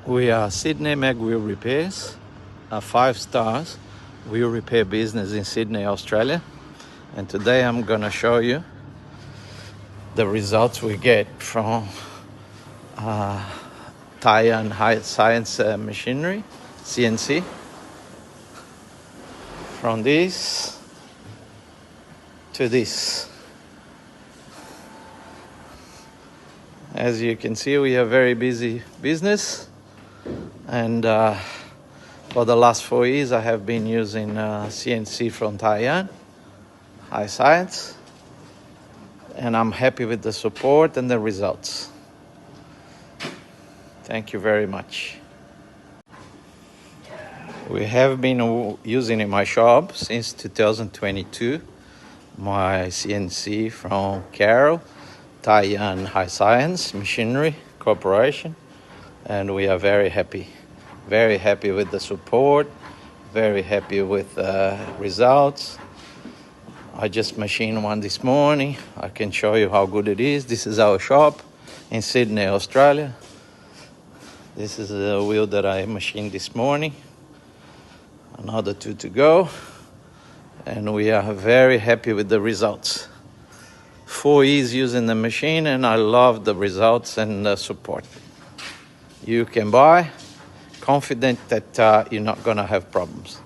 We are Sydney Mag Wheel Repairs, a 5 stars wheel repair business in Sydney, Australia. And today I'm gonna show you the results we get from Taian Hiscience machinery, CNC. From this to this. As you can see, we are very busy business. And for the last 4 years, I have been using CNC from Taian Hiscience, and I'm happy with the support and the results. Thank you very much. We have been using in my shop since 2022 my CNC from Carol, Taian Hiscience Machinery Corporation, and we are very happy with the support, very happy with the results. I just machined one this morning. I can show you how good it is. This is our shop in Sydney, Australia. This is a wheel that I machined this morning. Another 2 to go. And we are very happy with the results. 4 years using the machine, and I love the results and the support. You can buy confident that you're not going to have problems.